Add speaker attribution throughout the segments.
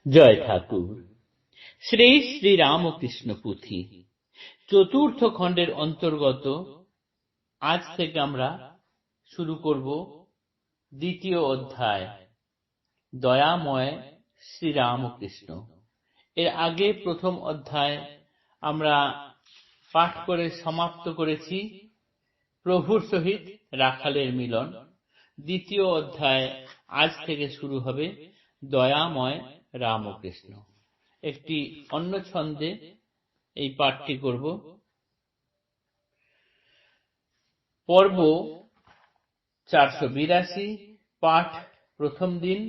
Speaker 1: জয় ঠাকুর। শ্রী শ্রী রামকৃষ্ণ পুঁথি চতুর্থ খণ্ডের অন্তর্গত আজ থেকে আমরা শুরু করব দ্বিতীয় অধ্যায়, দয়াময় শ্রী রামকৃষ্ণ। এর আগে প্রথম অধ্যায় আমরা পাঠ করে সমাপ্ত করেছি, প্রভুর সহিত রাখালের মিলন। দ্বিতীয় অধ্যায় আজ থেকে শুরু হবে, দয়াময় রামকৃষ্ণ। একটি অন্য ছন্দে এই পাঠটি করব। পর্ব 482, পাঠ প্রথম দিন,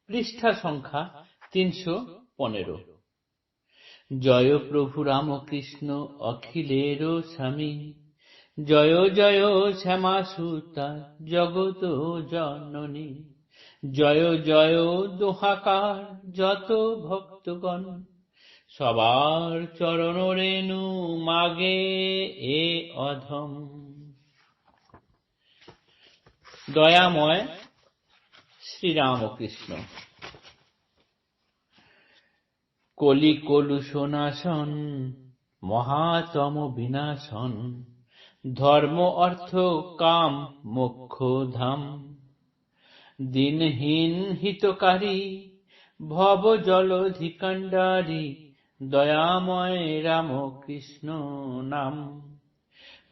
Speaker 1: পৃষ্ঠা সংখ্যা 315। জয় প্রভু রামকৃষ্ণ অখিলের স্বামী, জয় জয় শ্যামা সুতা জগত জননী, জয় জয় দোহাকার যত ভক্তগণ, সবার চরণ রেণু মাগে এ অধম। দয়াময় শ্রীরামকৃষ্ণ। কলি কলুষনাশন মহাতম বিনাশন, ধর্ম অর্থ কাম মোক্ষ ধাম, দিনহীন হিতকারী ভব জলধিকাণ্ডারী, দয়াময় রামকৃষ্ণ নাম।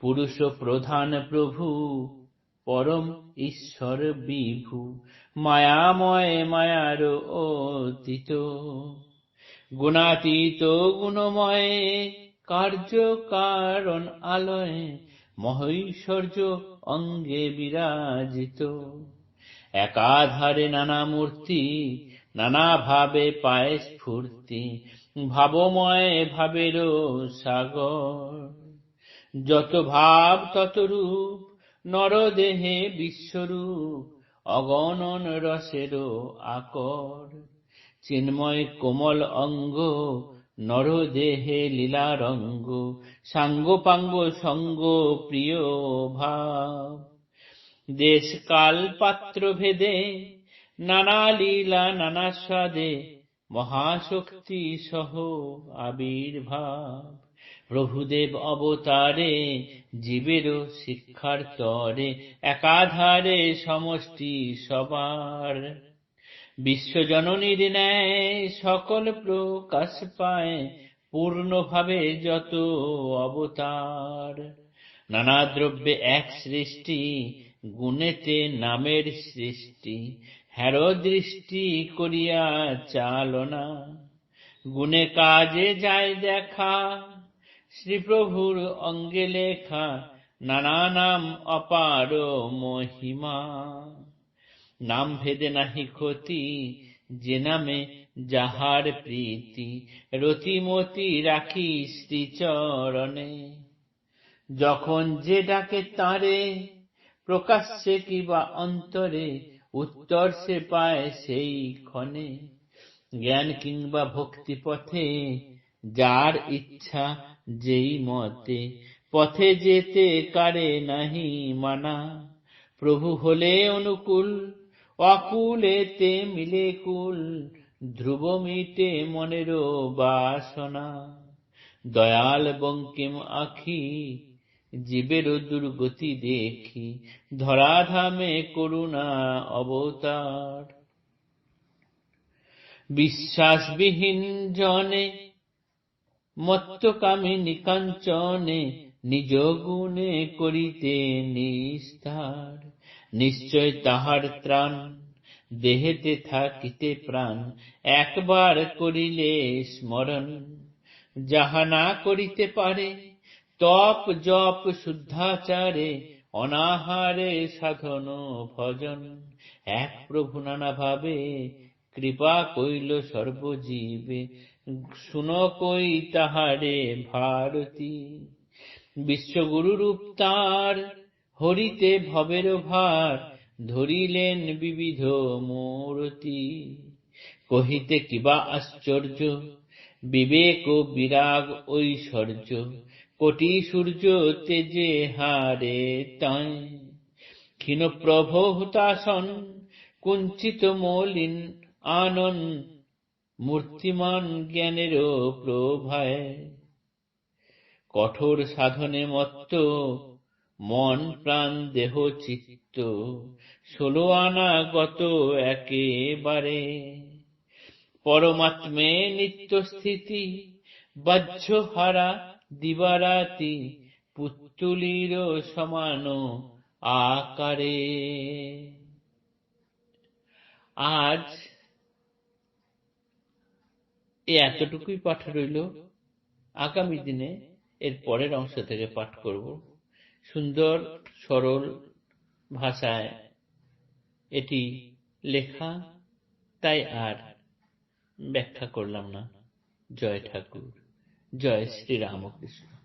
Speaker 1: পুরুষ প্রধান প্রভু পরম ঈশ্বর বিভু, মায়াময় মায়ার অতীত, গুণাতীত গুণময় কার্য কারণ আলয়, মহৈশ্বর্য অঙ্গে বিরাজিত। একাধারে নানা মূর্তি নানা ভাবে পায় স্ফূর্তি, ভাবময় ভাবেরও সাগর, যত ভাব তত রূপ নরদেহে বিশ্বরূপ, অগণন রসেরও আকর, চিন্ময় কোমল অঙ্গ নরদেহে লীলা রঙ্গ, সাঙ্গপাঙ্গ সঙ্গ প্রিয় ভাব, দেশ কাল পাত্র ভেদে নানা লীলা নানা স্বাদে, মহাশক্তি সহ আবির্ভাব, প্রভুদেব অবতারে জীবেরও শিক্ষার তরে, একাধারে সমষ্টি সবার, বিশ্বজননীর ন্যায় সকল প্রকাশ পায়, পূর্ণভাবে যত অবতার, নানা দ্রব্যে এক সৃষ্টি, গুণেতে নামের সৃষ্টি, হের দৃষ্টি করিয়া চালনা, গুণে কাজে যায় দেখা, শ্রীপ্রভুর অঙ্গে লেখা নানা নাম অপার মহিমা, নাম ভেদে নাহি ক্ষতি, যে নামে যাহার প্রীতি, রতিমতি রাখি শ্রীচরণে, যখন যে ডাকে তাঁরে, প্রকাশ্যে কিবা অন্তরে, উত্তর সে পায় সেই ক্ষণে, জ্ঞান কিংবা ভক্তি পথে, যার ইচ্ছা যেই মতে, পথে যেতে কারে নাহি মানা, প্রভু হলে অনুকূল, অকুলেতে মিলে কুল, ধ্রুব মিটে মনেরও বাসনা, দয়াল বঙ্কিম আখি জীবের দুর্গতি দেখি, ধরাধামে করুণা অবতার, বিশ্বাসবিহীন জনে মত্তকামিনী কাঞ্চনে, নিজ গুণে করিতে নিস্তার, নিশ্চয় তাহার ত্রাণ দেহেতে থাকিতে প্রাণ, একবার করিলে স্মরণ, যাহা না করিতে পারে, তপ জপ শুদ্ধাচারে, অনাহারে সাধন ভজন, এক প্রভু নানা ভাবে কৃপা কইল সর্বজীবে, শুন কই তাহারে ভারতী, বিশ্বগুরু রূপ তাঁর হরিতে ভবের ভার, ধরিলেন বিবিধ মূর্তি, কহিতে কিবা আশ্চর্য, বিবেক ও বিরাগ ঐশ্বর্য, কোটি সূর্য তেজে হারে তাই, ক্ষীণ প্রভ হুতাসন কুঞ্চিত মলিন আনন, মূর্তিমান জ্ঞানেরও প্রভায়, কঠোর সাধনে মত্ত মন প্রাণ দেহ চিত্ত, 16 আনা গত একেবারে, পরমাত্মে নিত্য স্থিতি, বাহ্য হারা দিবারাতি, পুত্তুলির সমান আকারে। আজ এতটুকুই পাঠ রইল। আগামী দিনে এর পরের অংশ থেকে পাঠ করব। সুন্দর সরল ভাষায় এটি লেখা, তাই আর ব্যাখ্যা করলাম না। জয় ঠাকুর, জয় শ্রী রামকৃষ্ণ।